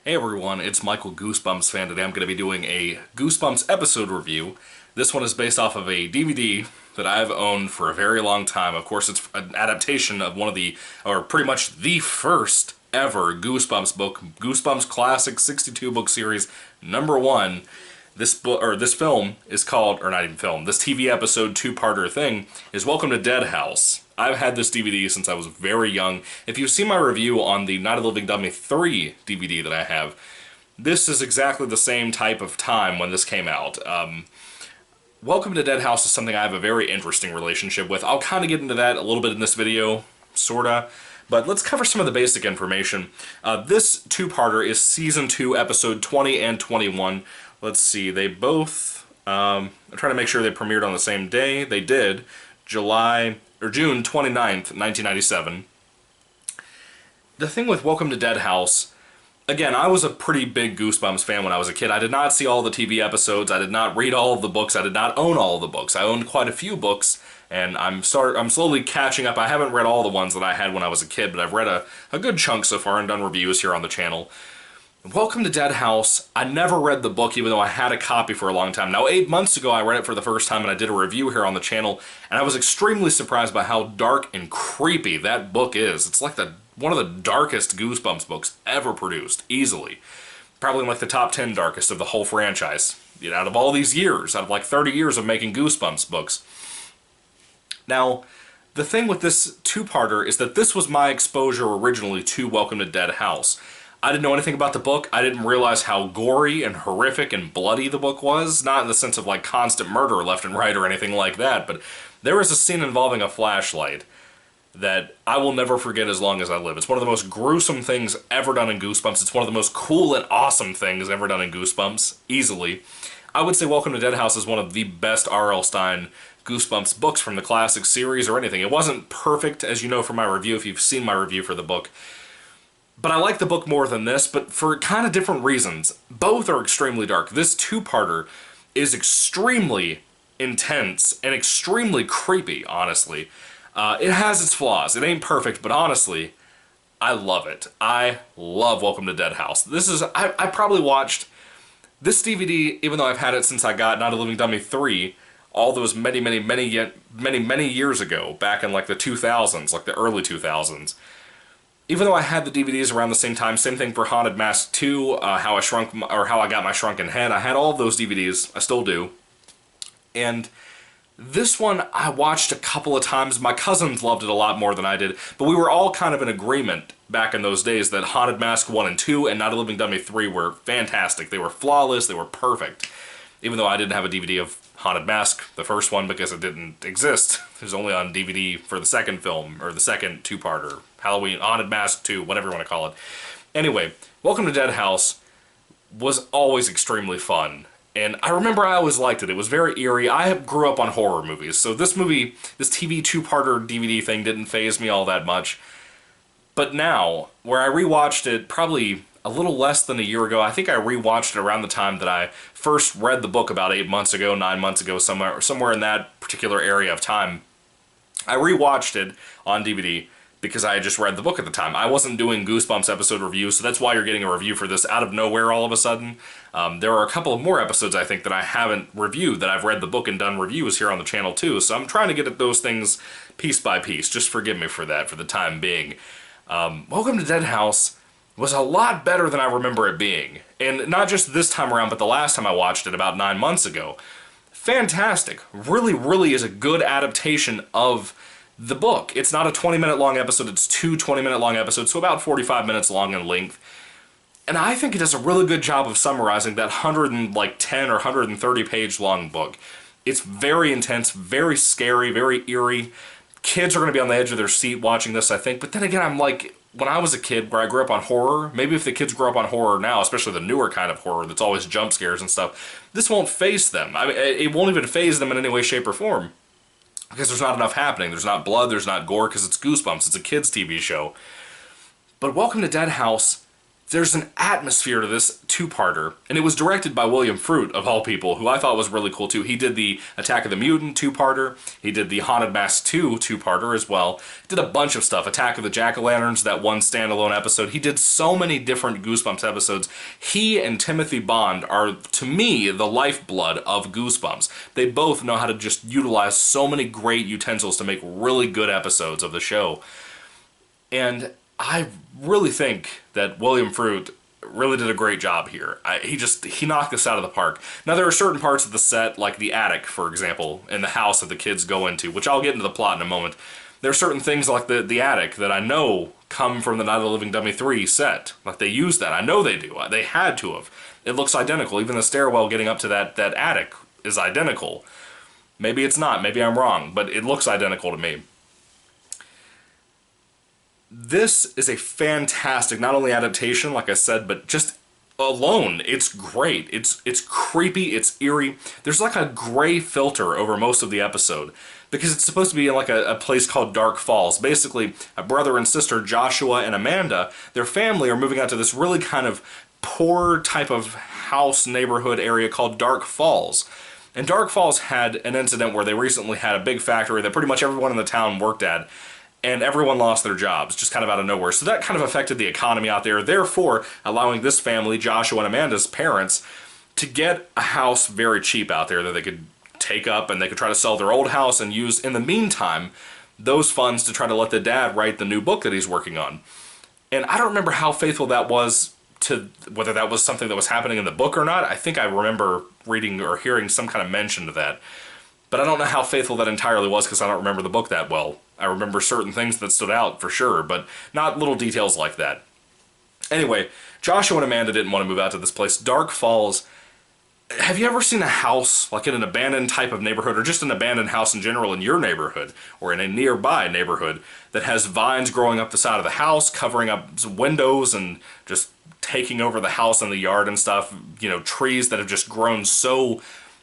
Hey everyone, it's Michael GoosebumpsFan. Today I'm going to be doing a Goosebumps episode review. This one is based off of a DVD that I've owned for a very long time. Of course, it's an adaptation of one of the, or pretty much the first ever Goosebumps book, Goosebumps Classic 62 book series #1. This book, or this film is called, or not even film, this TV episode two-parter thing is Welcome to Dead House. I've had this DVD since I was very young. If you've seen my review on the Night of the Living Dummy 3 DVD that I have, this is exactly the same type of time when this came out. Welcome to Dead House is something I have a very interesting relationship with. I'll kind of get into that a little bit in this video, sorta. But let's cover some of the basic information. This two-parter is Season 2, Episode 20 and 21. Let's see, they both, I'm trying to make sure they premiered on the same day. They did, June 29th, 1997. The thing with Welcome to Dead House, again, I was a pretty big Goosebumps fan when I was a kid. I did not see all the TV episodes, I did not read all of the books, I did not own all of the books. I owned quite a few books, and I'm slowly catching up. I haven't read all the ones that I had when I was a kid, but I've read a good chunk so far and done reviews here on the channel. Welcome to Dead House, I never read the book even though I had a copy for a long time. Now 8 months ago I read it for the first time and I did a review here on the channel, and I was extremely surprised by how dark and creepy that book is. It's like one of the darkest Goosebumps books ever produced, easily. Probably like the top 10 darkest of the whole franchise. You know, out of all these years, out of like 30 years of making Goosebumps books. Now, the thing with this two-parter is that this was my exposure originally to Welcome to Dead House. I didn't know anything about the book. I didn't realize how gory and horrific and bloody the book was. Not in the sense of like constant murder left and right or anything like that, but there was a scene involving a flashlight that I will never forget as long as I live. It's one of the most gruesome things ever done in Goosebumps. It's one of the most cool and awesome things ever done in Goosebumps, easily. I would say Welcome to Dead House is one of the best R.L. Stine Goosebumps books from the classic series or anything. It wasn't perfect, as you know from my review, if you've seen my review for the book. But I like the book more than this, but for kind of different reasons. Both are extremely dark. This two-parter is extremely intense and extremely creepy, honestly. It has its flaws. It ain't perfect, but honestly, I love it. I love Welcome to Dead House. I probably watched this DVD, even though I've had it since I got Night of the Living Dummy 3, all those many years ago, back in like the 2000s, like the early 2000s. Even though I had the DVDs around the same time, same thing for Haunted Mask 2, How I Got My Shrunken Head. I had all of those DVDs. I still do. And this one I watched a couple of times. My cousins loved it a lot more than I did, but we were all kind of in agreement back in those days that Haunted Mask 1 and 2 and Night of the Living Dummy 3 were fantastic. They were flawless. They were perfect. Even though I didn't have a DVD of Haunted Mask, the first one, because it didn't exist. It was only on DVD for the second film, or the second two-parter. Halloween, Haunted Mask 2, whatever you want to call it. Anyway, Welcome to Dead House was always extremely fun. And I remember I always liked it. It was very eerie. I grew up on horror movies, so this movie, this TV two-parter DVD thing didn't faze me all that much. But now, where I rewatched it probably a little less than a year ago, I think I rewatched it around the time that I first read the book about 8 months ago, 9 months ago, somewhere in that particular area of time. I rewatched it on DVD because I had just read the book at the time. I wasn't doing Goosebumps episode reviews, so that's why you're getting a review for this out of nowhere all of a sudden. There are a couple of more episodes, I think, that I haven't reviewed, that I've read the book and done reviews here on the channel too, so I'm trying to get at those things piece by piece. Just forgive me for that for the time being. Welcome to Dead House was a lot better than I remember it being. And not just this time around, but the last time I watched it about 9 months ago. Fantastic. Really, really is a good adaptation of the book. It's not a 20-minute long episode, it's two 20-minute long episodes, so about 45 minutes long in length. And I think it does a really good job of summarizing that 110 or 130 page long book. It's very intense, very scary, very eerie. Kids are going to be on the edge of their seat watching this, I think. But then again, I'm like, when I was a kid, where I grew up on horror, maybe if the kids grow up on horror now, especially the newer kind of horror that's always jump scares and stuff, this won't faze them. I mean, it won't even faze them in any way, shape, or form. Because there's not enough happening. There's not blood, there's not gore, because it's Goosebumps. It's a kids' TV show. But Welcome to Dead House there's an atmosphere to this two-parter, and it was directed by William Fruit, of all people, who I thought was really cool too. He did the Attack of the Mutant two-parter, he did the Haunted Mask 2 two-parter as well, did a bunch of stuff, Attack of the Jack-o'-lanterns, that one standalone episode. He did so many different Goosebumps episodes. He and Timothy Bond are, to me, the lifeblood of Goosebumps. They both know how to just utilize so many great utensils to make really good episodes of the show. And I really think that William Fruit really did a great job here. He knocked this out of the park. Now, there are certain parts of the set, like the attic, for example, and the house that the kids go into, which I'll get into the plot in a moment. There are certain things like the attic that I know come from the Night of the Living Dummy 3 set. Like, they use that. I know they do. They had to have. It looks identical. Even the stairwell getting up to that attic is identical. Maybe it's not. Maybe I'm wrong. But it looks identical to me. This is a fantastic, not only adaptation, like I said, but just alone, it's great. It's creepy, it's eerie. There's like a gray filter over most of the episode, because it's supposed to be in like a place called Dark Falls. Basically, a brother and sister, Joshua and Amanda, their family are moving out to this really kind of poor type of house neighborhood area called Dark Falls. And Dark Falls had an incident where they recently had a big factory that pretty much everyone in the town worked at, and everyone lost their jobs, just kind of out of nowhere. So that kind of affected the economy out there, therefore allowing this family, Joshua and Amanda's parents, to get a house very cheap out there that they could take up, and they could try to sell their old house and use, in the meantime, those funds to try to let the dad write the new book that he's working on. And I don't remember how faithful that was to whether that was something that was happening in the book or not. I think I remember reading or hearing some kind of mention to that. But I don't know how faithful that entirely was, because I don't remember the book that well. I remember certain things that stood out for sure, but not little details like that. Anyway, Joshua and Amanda didn't want to move out to this place. Dark Falls. Have you ever seen a house, like in an abandoned type of neighborhood, or just an abandoned house in general in your neighborhood, or in a nearby neighborhood, that has vines growing up the side of the house, covering up some windows, and just taking over the house and the yard and stuff? You know, trees that have just grown so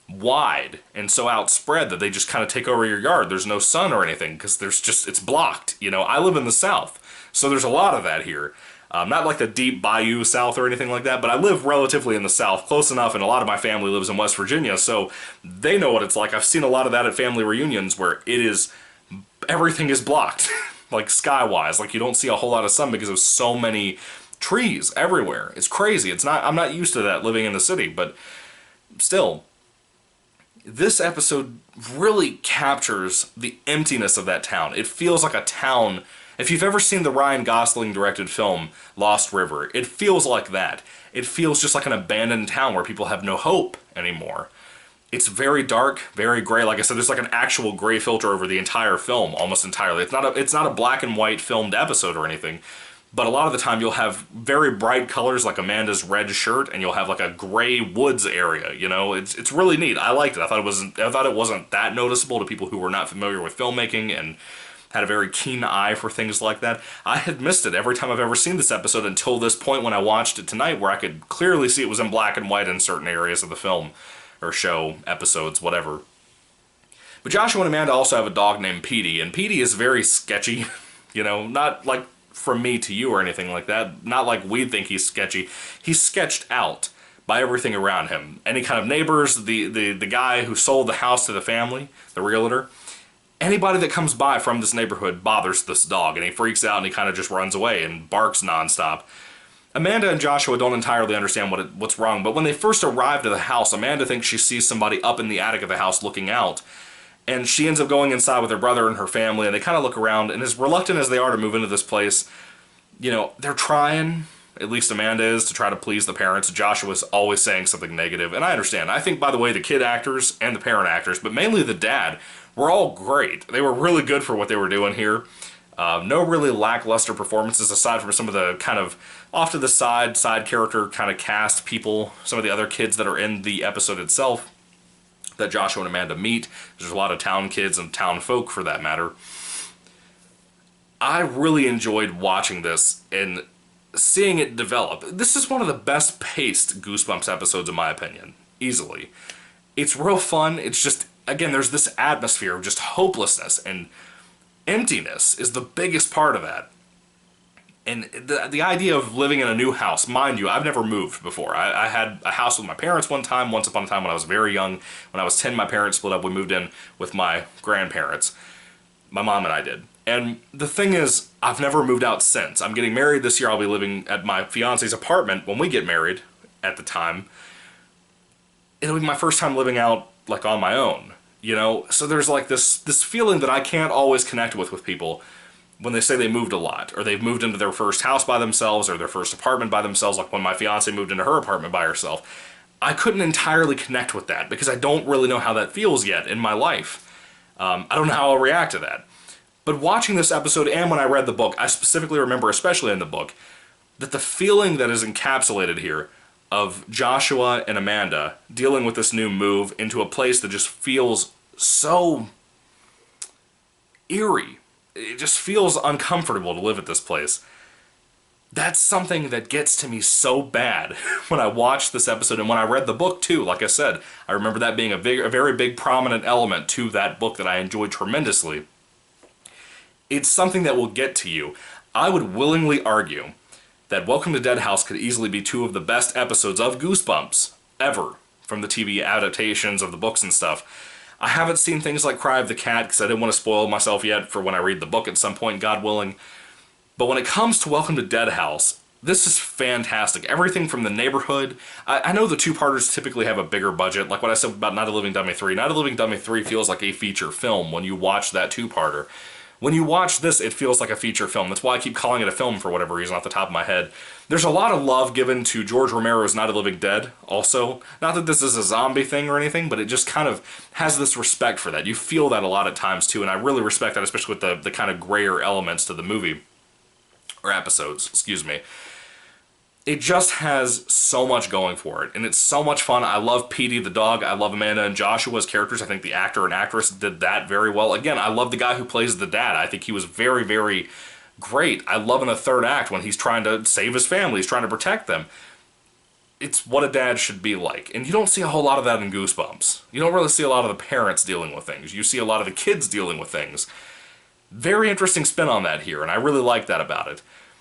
wide and so outspread that they just kind of take over your yard. There's no sun or anything because it's blocked. You know, I live in the South, so there's a lot of that here. Not like the deep bayou South or anything like that, but I live relatively in the South, close enough, and a lot of my family lives in West Virginia, so they know what it's like. I've seen a lot of that at family reunions where everything is blocked, like sky-wise. Like, you don't see a whole lot of sun because there's so many trees everywhere. It's crazy. I'm not used to that living in the city, but still, this episode really captures the emptiness of that town. It feels like a town. If you've ever seen the Ryan Gosling directed film Lost River, it feels like that. It feels just like an abandoned town where people have no hope anymore. It's very dark, very gray. Like I said, there's like an actual gray filter over the entire film, almost entirely. It's not a black and white filmed episode or anything. But a lot of the time you'll have very bright colors like Amanda's red shirt, and you'll have like a gray woods area, you know? It's really neat. I liked it. I thought it wasn't that noticeable to people who were not familiar with filmmaking and had a very keen eye for things like that. I had missed it every time I've ever seen this episode until this point when I watched it tonight, where I could clearly see it was in black and white in certain areas of the film or show, episodes, whatever. But Joshua and Amanda also have a dog named Petey, and Petey is very sketchy, you know, not like from me to you or anything like that. Not like we think he's sketchy. He's sketched out by everything around him. Any kind of neighbors, the guy who sold the house to the family, the realtor, anybody that comes by from this neighborhood bothers this dog, and he freaks out and he kind of just runs away and barks nonstop. Amanda and Joshua don't entirely understand what's wrong, but when they first arrive to the house, Amanda thinks she sees somebody up in the attic of the house looking out. And she ends up going inside with her brother and her family, and they kind of look around, and as reluctant as they are to move into this place, you know, they're trying, at least Amanda is, to try to please the parents. Joshua's always saying something negative, and I understand. I think, by the way, the kid actors and the parent actors, but mainly the dad, were all great. They were really good for what they were doing here. No really lackluster performances, aside from some of the kind of off-to-the-side character kind of cast people, some of the other kids that are in the episode itself that Joshua and Amanda meet. There's a lot of town kids and town folk, for that matter. I really enjoyed watching this and seeing it develop. This is one of the best paced Goosebumps episodes, in my opinion. Easily. It's real fun. It's just, again, there's this atmosphere of just hopelessness, and emptiness is the biggest part of that. And the idea of living in a new house, mind you, I've never moved before. I had a house with my parents one time, once upon a time when I was very young. When I was 10, my parents split up. We moved in with my grandparents. My mom and I did. And the thing is, I've never moved out since. I'm getting married this year. I'll be living at my fiance's apartment when we get married at the time. It'll be my first time living out, like, on my own, you know? So there's, like, this feeling that I can't always connect with people when they say they moved a lot, or they've moved into their first house by themselves, or their first apartment by themselves, like when my fiance moved into her apartment by herself. I couldn't entirely connect with that, because I don't really know how that feels yet in my life. I don't know how I'll react to that. But watching this episode, and when I read the book, I specifically remember, especially in the book, that the feeling that is encapsulated here of Joshua and Amanda dealing with this new move into a place that just feels so eerie. It just feels uncomfortable to live at this place. That's something that gets to me so bad when I watched this episode, and when I read the book too. Like I said, I remember that being a very big prominent element to that book that I enjoyed tremendously. It's something that will get to you. I would willingly argue that Welcome to Dead House could easily be 2 of the best episodes of Goosebumps ever from the TV adaptations of the books and stuff. I haven't seen things like Cry of the Cat because I didn't want to spoil myself yet for when I read the book at some point, God willing. But when it comes to Welcome to Dead House, this is fantastic. Everything from the neighborhood. I know the 2-parters typically have a bigger budget. Like what I said about Night of the Living Dummy 3. Night of the Living Dummy 3 feels like a feature film when you watch that 2-parter. When you watch this, it feels like a feature film. That's why I keep calling it a film for whatever reason off the top of my head. There's a lot of love given to George Romero's Night of the Living Dead also. Not that this is a zombie thing or anything, but it just kind of has this respect for that. You feel that a lot at times too, and I really respect that, especially with the kind of grayer elements to the movie. Or episodes, excuse me. It just has so much going for it, and it's so much fun. I love Petey the dog. I love Amanda and Joshua's characters. I think the actor and actress did that very well. Again, I love the guy who plays the dad. I think he was very great. I love in the third act when he's trying to save his family. He's trying to protect them. It's what a dad should be like, and you don't see a whole lot of that in Goosebumps. You don't really see a lot of the parents dealing with things. You see a lot of the kids dealing with things. Very interesting spin on that here, and I really like that about it.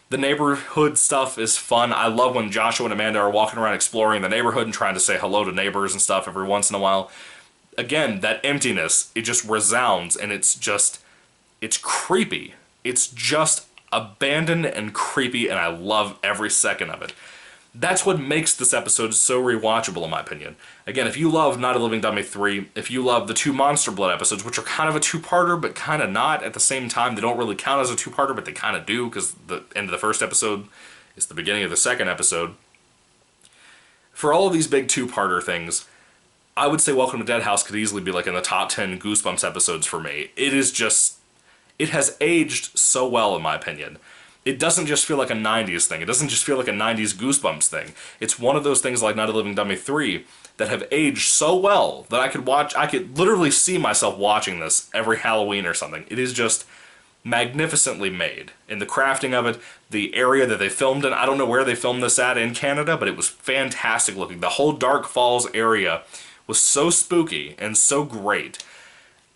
The neighborhood stuff is fun. I love when Joshua and Amanda are walking around exploring the neighborhood and trying to say hello to neighbors and stuff every once in a while. Again, that emptiness, it just resounds, and it's creepy. It's just abandoned and creepy, and I love every second of it. That's what makes this episode so rewatchable, in my opinion. Again, if you love Night of the Living Dummy 3, if you love the 2 Monster Blood episodes, which are kind of a 2-parter, but kind of not at the same time. They don't really count as a 2-parter, but they kind of do, because the end of the first episode is the beginning of the second episode. For all of these big 2-parter things, I would say Welcome to Dead House could easily be like in the top 10 Goosebumps episodes for me. It has aged so well, in my opinion. It doesn't just feel like a 90s thing. It doesn't just feel like a 90s Goosebumps thing. It's one of those things like Night of the Living Dummy 3 that have aged so well that I could literally see myself watching this every Halloween or something. It is just magnificently made. In the crafting of it, the area that they filmed in, I don't know where they filmed this at in Canada, but it was fantastic looking. The whole Dark Falls area was so spooky and so great.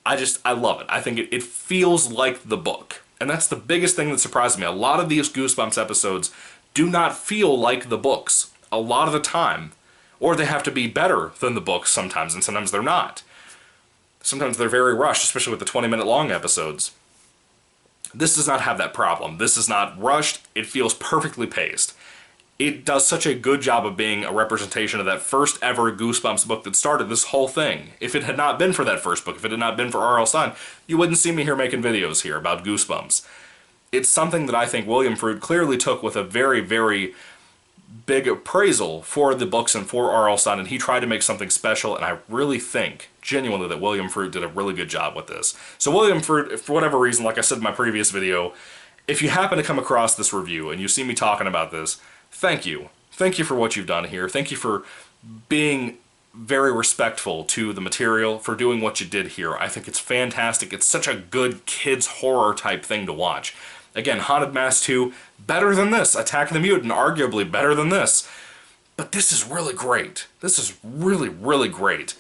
I love it. I think it feels like the book. And that's the biggest thing that surprised me. A lot of these Goosebumps episodes do not feel like the books a lot of the time. Or they have to be better than the books sometimes, and sometimes they're not. Sometimes they're very rushed, especially with the 20-minute long episodes. This does not have that problem. This is not rushed. It feels perfectly paced. It does such a good job of being a representation of that first ever Goosebumps book that started this whole thing. If it had not been for that first book, if it had not been for R.L. Stine, you wouldn't see me here making videos here about Goosebumps. It's something that I think William Fruit clearly took with a very big appraisal for the books and for R.L. Stine, and he tried to make something special, and I really think, genuinely, that William Fruit did a really good job with this. So William Fruit, for whatever reason, like I said in my previous video, if you happen to come across this review and you see me talking about this, thank you. Thank you for what you've done here. Thank you for being very respectful to the material, for doing what you did here. I think it's fantastic. It's such a good kids horror type thing to watch. Again, Haunted Mass 2, better than this. Attack of the Mutant, arguably better than this. But this is really great. This is really great.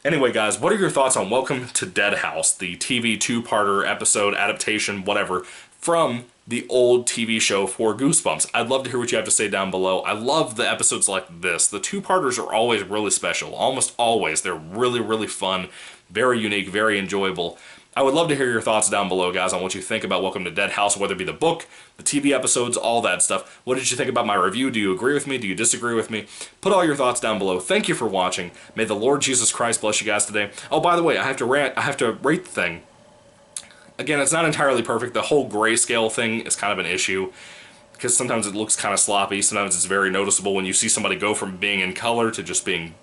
Anyway, guys, what are your thoughts on Welcome to Dead House, the TV 2-parter episode, adaptation, whatever, from the old TV show for Goosebumps. I'd love to hear what you have to say down below. I love the episodes like this. The two-parters are always really special. Almost always. They're really, really fun, very unique, very enjoyable. I would love to hear your thoughts down below, guys, on what you think about Welcome to Dead House, whether it be the book, the TV episodes, all that stuff. What did you think about my review? Do you agree with me? Do you disagree with me? Put all your thoughts down below. Thank you for watching. May the Lord Jesus Christ bless you guys today. Oh, by the way, I have to rate the thing. Again, it's not entirely perfect. The whole grayscale thing is kind of an issue, because sometimes it looks kind of sloppy. Sometimes it's very noticeable when you see somebody go from being in color to just being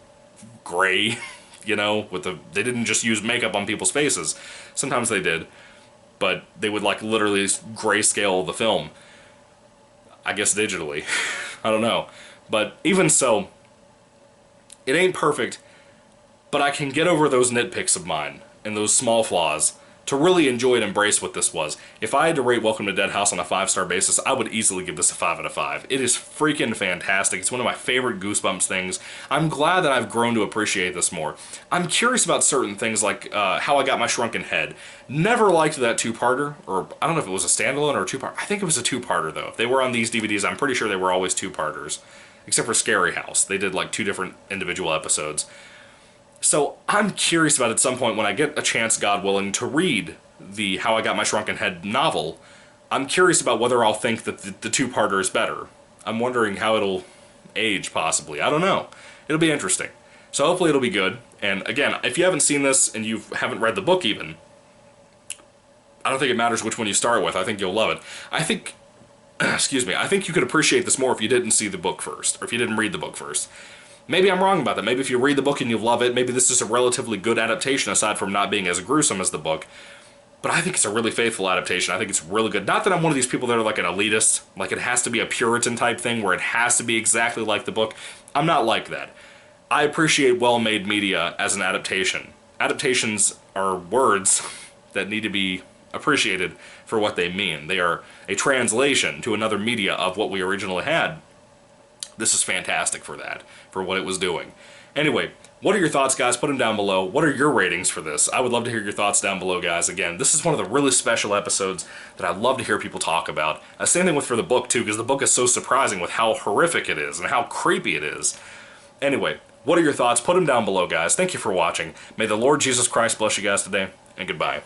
gray. You know, they didn't just use makeup on people's faces. Sometimes they did, but they would like literally grayscale the film. I guess digitally. I don't know. But even so, it ain't perfect, but I can get over those nitpicks of mine and those small flaws to really enjoy and embrace what this was. If I had to rate Welcome to Dead House on a 5-star basis, I would easily give this a 5 out of 5. It is freaking fantastic. It's one of my favorite Goosebumps things. I'm glad that I've grown to appreciate this more. I'm curious about certain things like How I Got My Shrunken Head. Never liked that two-parter, or I don't know if it was a standalone or a two-part. I think it was a two-parter though. If they were on these DVDs, I'm pretty sure they were always two-parters. Except for Scary House. They did like 2 different individual episodes. So I'm curious about at some point when I get a chance, God willing, to read the How I Got My Shrunken Head novel, I'm curious about whether I'll think that the two-parter is better. I'm wondering how it'll age, possibly. I don't know. It'll be interesting. So hopefully it'll be good. And again, if you haven't seen this and you haven't read the book even, I don't think it matters which one you start with. I think you'll love it. I think, excuse me, I think you could appreciate this more if you didn't see the book first, or if you didn't read the book first. Maybe I'm wrong about that. Maybe if you read the book and you love it, maybe this is a relatively good adaptation aside from not being as gruesome as the book. But I think it's a really faithful adaptation. I think it's really good. Not that I'm one of these people that are like an elitist, like it has to be a Puritan type thing where it has to be exactly like the book. I'm not like that. I appreciate well-made media as an adaptation. Adaptations are words that need to be appreciated for what they mean. They are a translation to another media of what we originally had. This is fantastic for that, for what it was doing. Anyway, what are your thoughts, guys? Put them down below. What are your ratings for this? I would love to hear your thoughts down below, guys. Again, this is one of the really special episodes that I love to hear people talk about. Same thing with for the book, too, because the book is so surprising with how horrific it is and how creepy it is. Anyway, what are your thoughts? Put them down below, guys. Thank you for watching. May the Lord Jesus Christ bless you guys today, and goodbye.